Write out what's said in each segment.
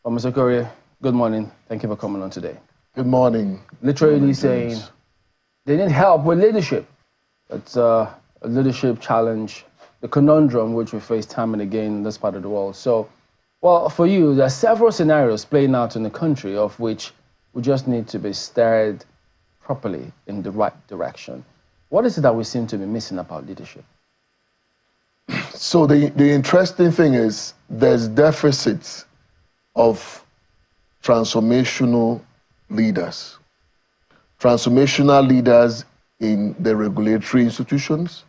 Well, Mr. Okorie, good morning. Thank you for coming on today. Good morning. Literally saying they need help with leadership. It's a leadership challenge, the conundrum which we face time and again in this part of the world. So, well, for you, there are several scenarios playing out in the country of which we just need to be steered properly in the right direction. What is it that we seem to be missing about leadership? So the interesting thing is there's deficits of transformational leaders. Transformational leaders in the regulatory institutions,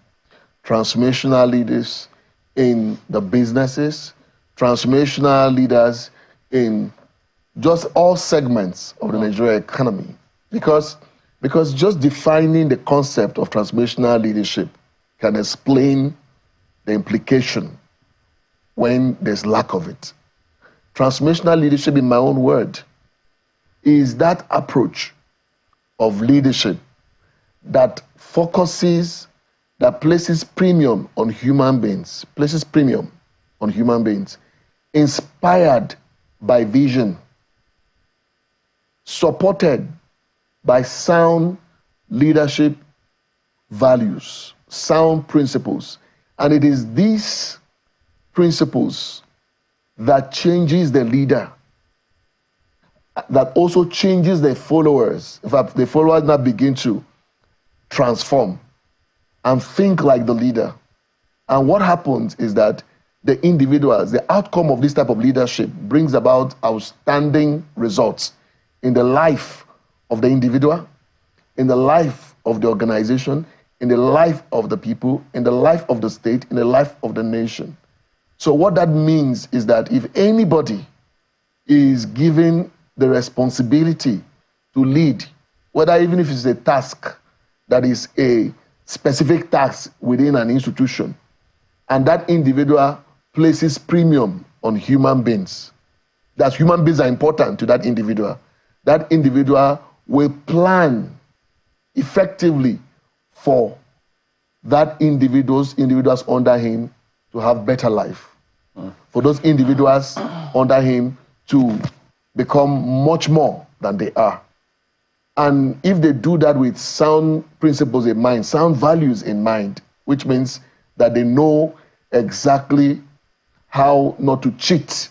transformational leaders in the businesses, transformational leaders in just all segments of the Nigerian economy. Because just defining the concept of transformational leadership can explain the implication when there's lack of it. Transformational leadership, in my own word, is that approach of leadership that focuses, that places premium on human beings, inspired by vision, supported by sound leadership values, sound principles. And it is these principles that changes the leader, that also changes the followers. In fact, the followers now begin to transform and think like the leader. And what happens is that the individuals, the outcome of this type of leadership brings about outstanding results in the life of the individual, in the life of the organization, in the life of the people, in the life of the state, in the life of the nation. So what that means is that if anybody is given the responsibility to lead, whether even if it's a task that is a specific task within an institution, and that individual places premium on human beings, that human beings are important to that individual will plan effectively for that individuals under him to have better life, for those individuals under him to become much more than they are. And if they do that with sound principles in mind, sound values in mind, which means that they know exactly how not to cheat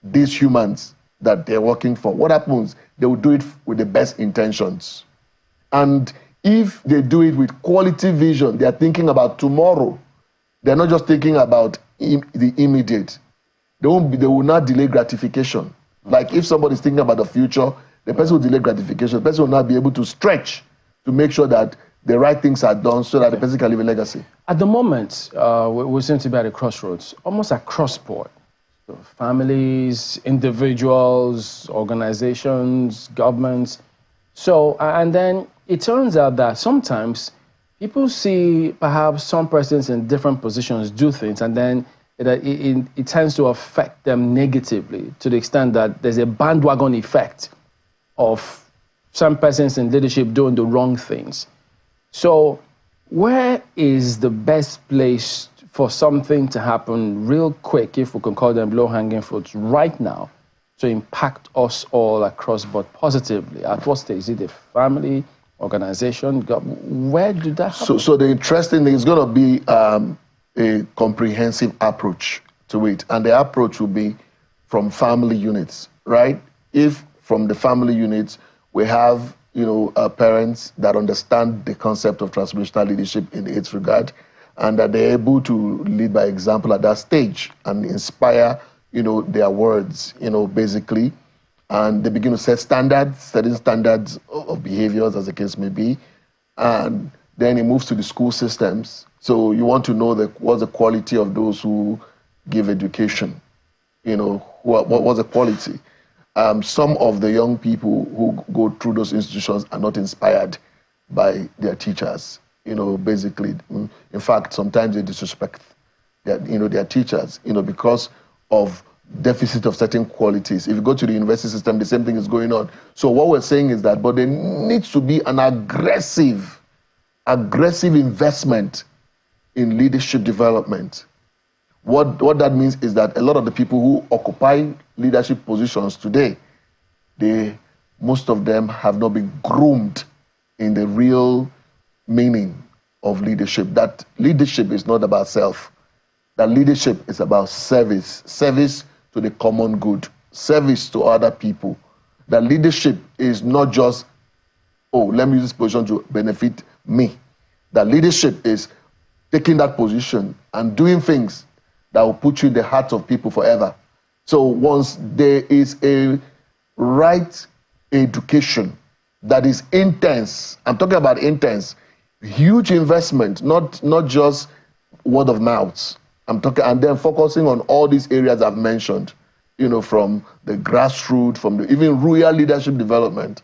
these humans that they're working for, what happens? They will do it with the best intentions. And if they do it with quality vision, they are thinking about tomorrow. They're not just thinking about the immediate. They will not delay gratification. Like if somebody is thinking about the future, the person will delay gratification. The person will not be able to stretch to make sure that the right things are done so that the person can leave a legacy. At the moment, we seem to be at a crossroads, almost across board. So families, individuals, organizations, governments. So, and then it turns out that sometimes people see perhaps some persons in different positions do things, and then it tends to affect them negatively to the extent that there's a bandwagon effect of some persons in leadership doing the wrong things. So where is the best place for something to happen real quick, if we can call them low-hanging fruits, right now, to impact us all across board positively? At what stage? Is it a family, organization? Where did that happen? So the interesting thing is going to be a comprehensive approach to it. And the approach will be from family units, right? If from the family units, we have parents that understand the concept of transformational leadership in its regard, and that they're able to lead by example at that stage and inspire, their words, basically. And they begin to set certain standards of behaviors, as the case may be. And then it moves to the school systems. So you want to know what's the quality of those who give education, what's the quality. Some of the young people who go through those institutions are not inspired by their teachers, basically. In fact, sometimes they disrespect their teachers, because of deficit of certain qualities. If you go to the university system, the same thing is going on. So what we're saying is that, but there needs to be an aggressive investment in leadership development. What that means is that a lot of the people who occupy leadership positions today, most of them have not been groomed in the real meaning of leadership. That leadership is not about self. That leadership is about service, service to the common good, service to other people. That leadership is not just, oh, let me use this position to benefit me. That leadership is taking that position and doing things that will put you in the hearts of people forever. So once there is a right education that is intense, I'm talking about intense, huge investment, not just word of mouth. I'm talking, and then focusing on all these areas I've mentioned, from the grassroots, from the even rural leadership development,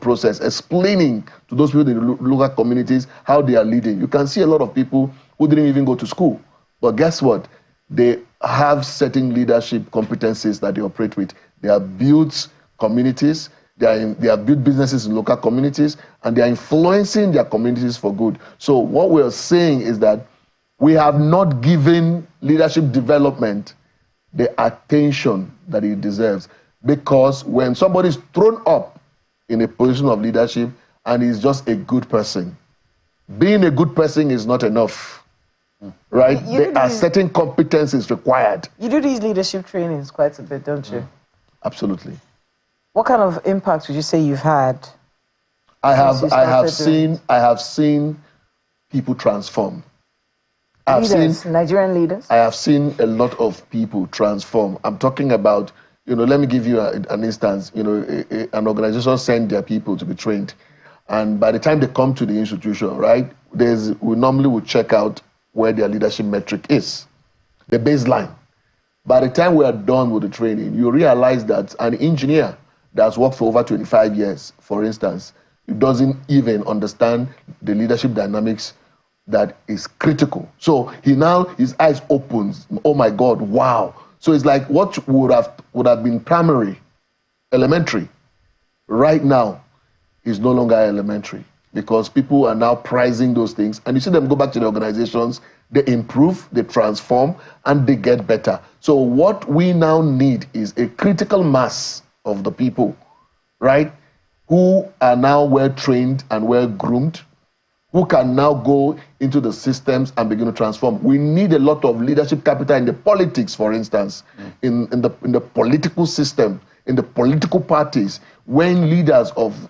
process, explaining to those people in the local communities how they are leading. You can see a lot of people who didn't even go to school, but guess what? They have certain leadership competencies that they operate with. They have built communities, they have built businesses in local communities, and they are influencing their communities for good. So what we are saying is that we have not given leadership development the attention that it deserves. Because when somebody is thrown up in a position of leadership and is just a good person, being a good person is not enough, right? There are certain competencies required. You do these leadership trainings quite a bit, don't you? Absolutely. What kind of impact would you say you've had? I have seen people transform. Nigerian leaders? I have seen a lot of people transform. I'm talking about, let me give you an instance. An organization send their people to be trained. And by the time they come to the institution, right, we normally will check out where their leadership metric is, the baseline. By the time we are done with the training, you realize that an engineer that's worked for over 25 years, for instance, doesn't even understand the leadership dynamics that is critical. So his eyes opens. Oh my God, wow. So it's like what would have been primary, elementary, right now is no longer elementary, because people are now prizing those things, and you see them go back to the organizations, they improve, they transform, and they get better. So what we now need is a critical mass of the people, right, who are now well trained and well groomed, who can now go into the systems and begin to transform. We need a lot of leadership capital in the politics, for instance, in the political system, in the political parties, when leaders of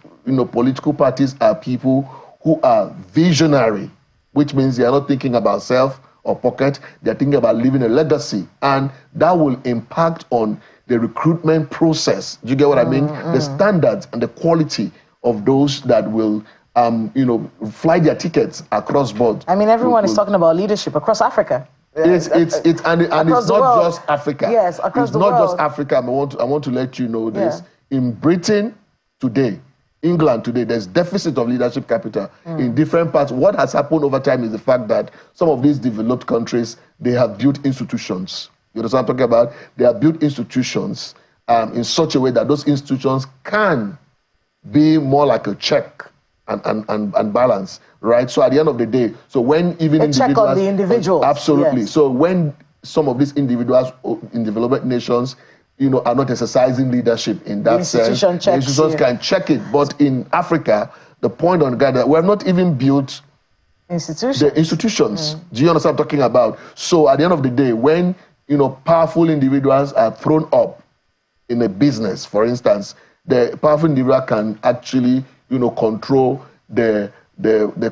political parties are people who are visionary, which means they are not thinking about self or pocket, they're thinking about leaving a legacy, and that will impact on the recruitment process. Do you get what I mean? The standards and the quality of those that will fly their tickets across board. I mean, everyone is talking about leadership across Africa. It's not just Africa. Yes, across the world. It's not just Africa. I want to let you know this. Yeah. In Britain today, England today, there's deficit of leadership capital in different parts. What has happened over time is the fact that some of these developed countries, they have built institutions. You understand what I'm talking about? They have built institutions in such a way that those institutions can be more like a check and balance, right? So at the end of the day, so when even a check on the individuals. Absolutely. Yes. So when some of these individuals in developed nations, are not exercising leadership in that sense, the institutions can check it. But in Africa, the point on that we have not even built the institutions. Do you understand what I'm talking about? So at the end of the day, when powerful individuals are thrown up in a business, for instance, the powerful individual can actually control the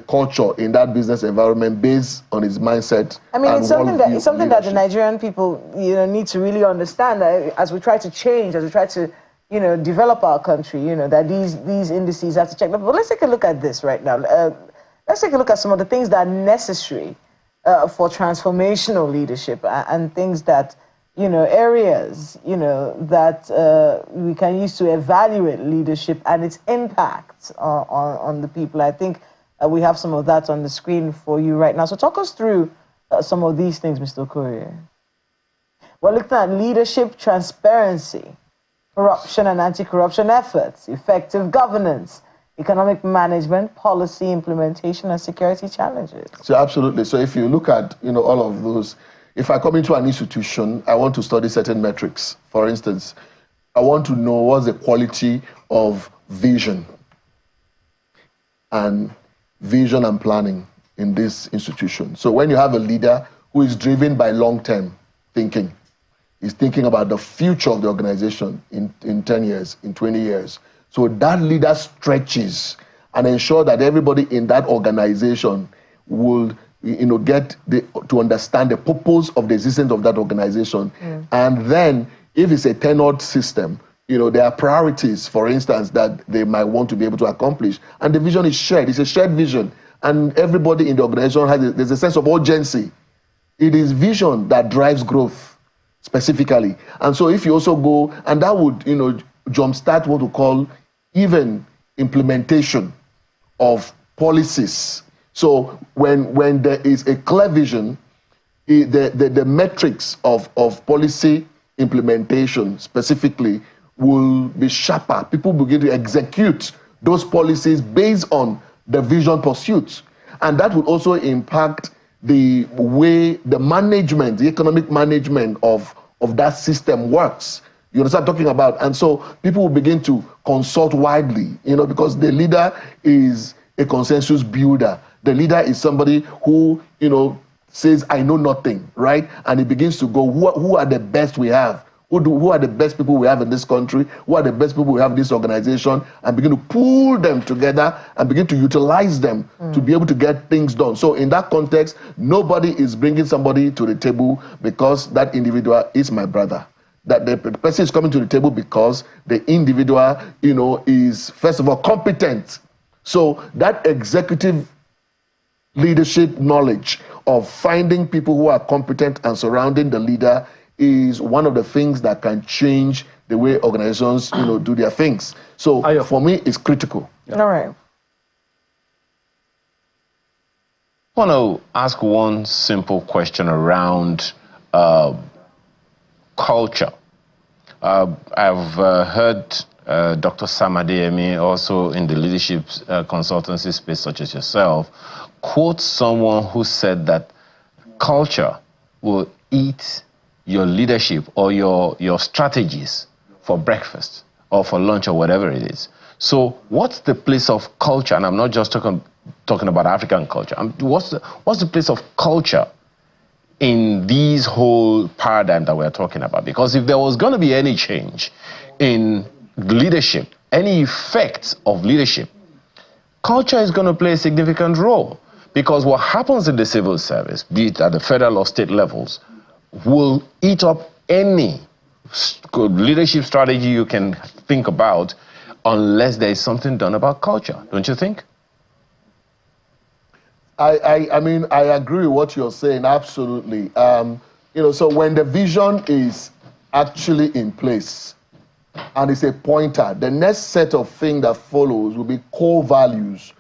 culture in that business environment based on his mindset. I mean, it's something that the Nigerian people need to really understand, that as we try to change, as we try to develop our country, that these indices have to check. But let's take a look at this right now. Let's take a look at some of the things that are necessary for transformational leadership, and things that areas, that we can use to evaluate leadership and its impact on the people. I think we have some of that on the screen for you right now. So talk us through some of these things, Mr. Okorie. We're looking at leadership, transparency, corruption and anti-corruption efforts, effective governance, economic management, policy implementation, and security challenges. So absolutely. So if you look at all of those, if I come into an institution, I want to study certain metrics. For instance, I want to know what's the quality of vision and planning in this institution. So when you have a leader who is driven by long-term thinking, is thinking about the future of the organization in 10 years, in 20 years. So that leader stretches and ensure that everybody in that organization will get to understand the purpose of the existence of that organization. And then if it's a tenured system, there are priorities, for instance, that they might want to be able to accomplish. And the vision is shared. It's a shared vision. And everybody in the organization there's a sense of urgency. It is vision that drives growth specifically. And so if you also go, and that would, jumpstart what we call even implementation of policies. So when there is a clear vision, the metrics of policy implementation specifically will be sharper. People begin to execute those policies based on the vision pursuits. And that will also impact the way the management, the economic management of that system works. You understand what I'm talking about? And so people will begin to consult widely, because the leader is a consensus builder. The leader is somebody who, says, I know nothing, right? And he begins to go, who are the best we have? Who are the best people we have in this country? Who are the best people we have in this organization? And begin to pull them together and begin to utilize them to be able to get things done. So in that context, nobody is bringing somebody to the table because that individual is my brother. That the person is coming to the table because the individual, is first of all competent. So that executive leadership knowledge of finding people who are competent and surrounding the leader is one of the things that can change the way organizations, do their things. So for me, it's critical. All right. I want to ask one simple question around culture. I've heard Dr. Sam Adeyemi, also in the leadership consultancy space, such as yourself, quote someone who said that culture will eat your leadership or your strategies for breakfast or for lunch or whatever it is. So what's the place of culture? And I'm not just talking about African culture. What's the place of culture in these whole paradigm that we're talking about? Because if there was going to be any change in leadership, any effects of leadership, culture is going to play a significant role. Because what happens in the civil service, be it at the federal or state levels, will eat up any leadership strategy you can think about unless there is something done about culture, don't you think? I mean, I agree with what you're saying, absolutely. So when the vision is actually in place and it's a pointer, the next set of things that follows will be core values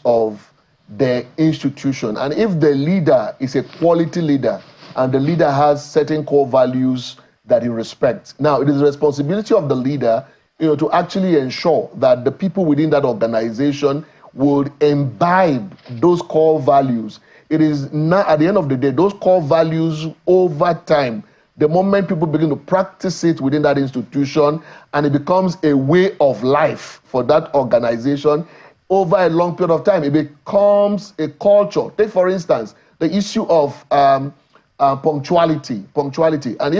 of the institution. And if the leader is a quality leader and the leader has certain core values that he respects, now it is the responsibility of the leader, to actually ensure that the people within that organization would imbibe those core values. It is not, at the end of the day, those core values over time, the moment people begin to practice it within that institution and it becomes a way of life for that organization, over a long period of time, it becomes a culture. Take, for instance, the issue of punctuality. And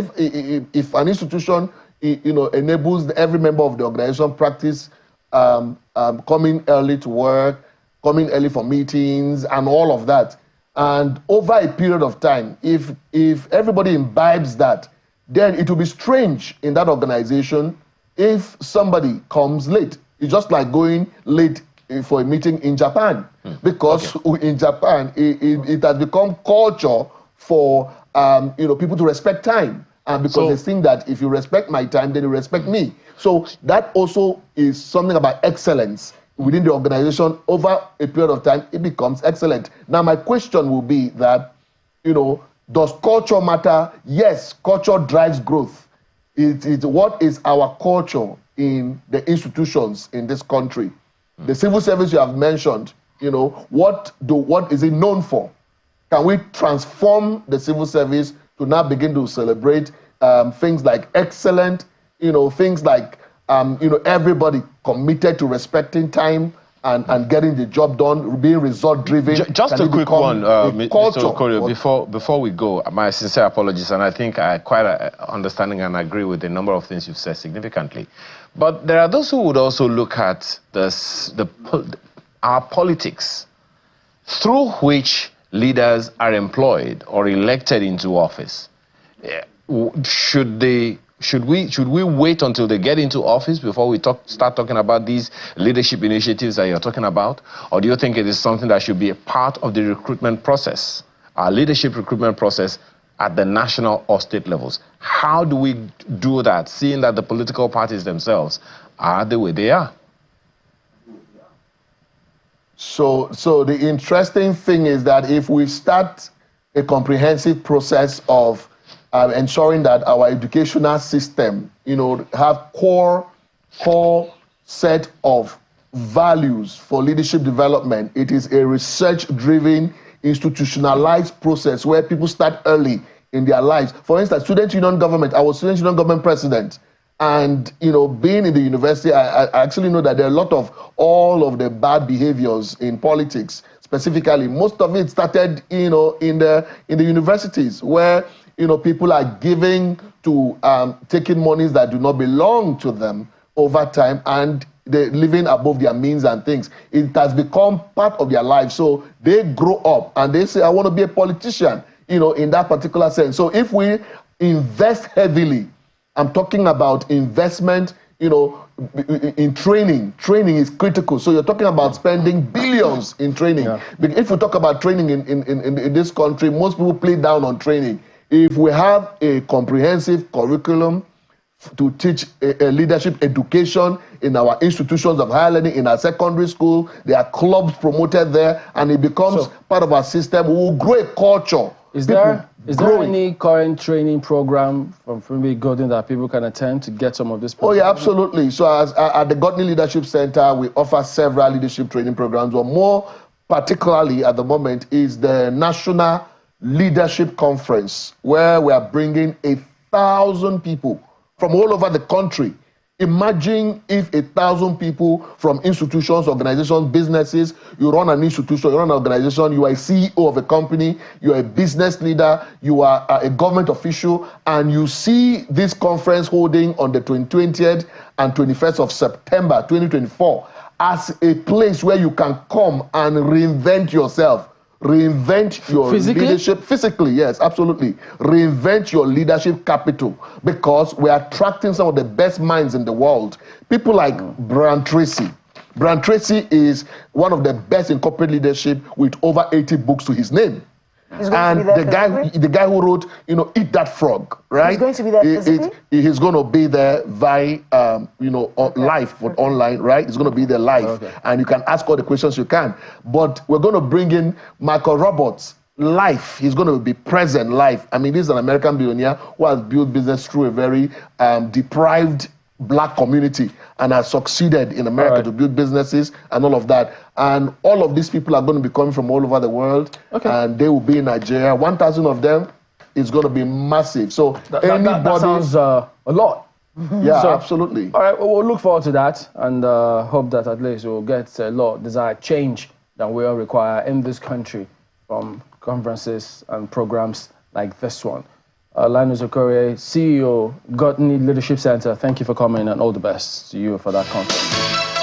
if an institution, enables every member of the organization practice coming early to work, coming early for meetings, and all of that, and over a period of time, if everybody imbibes that, then it will be strange in that organization if somebody comes late. It's just like going late for a meeting in Japan, because in Japan it has become culture for people to respect time, and because they think that if you respect my time, then you respect me. So that also is something about excellence within the organization. Over a period of time, it becomes excellent. Now, my question will be that, does culture matter? Yes, culture drives growth. What is our culture in the institutions in this country? The civil service you have mentioned, what is it known for? Can we transform the civil service to now begin to celebrate things like excellent, things like, everybody committed to respecting time and getting the job done, being result-driven. Just a quick one, Mr. Okorie, before we go, my sincere apologies, and I think I quite understanding and agree with a number of things you've said significantly. But there are those who would also look at our politics through which leaders are employed or elected into office. Should we wait until they get into office before we start talking about these leadership initiatives that you're talking about? Or do you think it is something that should be a part of the recruitment process, our leadership recruitment process at the national or state levels? How do we do that, seeing that the political parties themselves are the way they are? So the interesting thing is that if we start a comprehensive process of ensuring that our educational system, have core set of values for leadership development, it is a research-driven, institutionalized process where people start early in their lives. For instance, student union government, I was student union government president. And, being in the university, I actually know that there are a lot of all of the bad behaviors in politics, specifically. Most of it started, in the universities where, people are giving to taking monies that do not belong to them over time, and they're living above their means and things. It has become part of their life. So they grow up and they say, I want to be a politician, in that particular sense. So if we invest heavily, I'm talking about investment, in training. Training is critical. So you're talking about spending billions in training. Yeah. If we talk about training in this country, most people play down on training. If we have a comprehensive curriculum to teach a leadership education in our institutions of higher learning, in our secondary school, there are clubs promoted there, and it becomes part of our system, we will grow a culture. Is there any current training program from maybe Gordon that people can attend to get some of this? Oh, yeah, absolutely. So at the Gordon Leadership Center, we offer several leadership training programs, but more particularly at the moment is the National Leadership Conference, where we are bringing 1,000 people from all over the country. Imagine if 1,000 people from institutions, organizations, businesses, you run an institution, you run an organization, you are a CEO of a company, you are a business leader, you are a government official, and you see this conference holding on the 20th and 21st of September 2024 as a place where you can come and reinvent yourself. Reinvent your leadership physically, yes, absolutely. Reinvent your leadership capital, because we're attracting some of the best minds in the world. People like Brian Tracy. Brian Tracy is one of the best in corporate leadership with over 80 books to his name. And the guy who wrote, Eat That Frog, right? He's going to be there physically? He's going to be there via, live, but online, right? He's going to be there live. Okay. And you can ask all the questions you can. But we're going to bring in Michael Roberts live. He's going to be present live. I mean, this is an American billionaire who has built business through a very deprived Black community and has succeeded in America to build businesses and all of that. And all of these people are going to be coming from all over the world, and they will be in Nigeria. 1,000 of them is going to be massive. So that sounds a lot. Yeah, absolutely. All right, we'll look forward to that, and hope that at least we'll get a lot of desired change that we all require in this country from conferences and programs like this one. Linus Okorie, CEO, Gordon Leadership Center, thank you for coming, and all the best to you for that conference.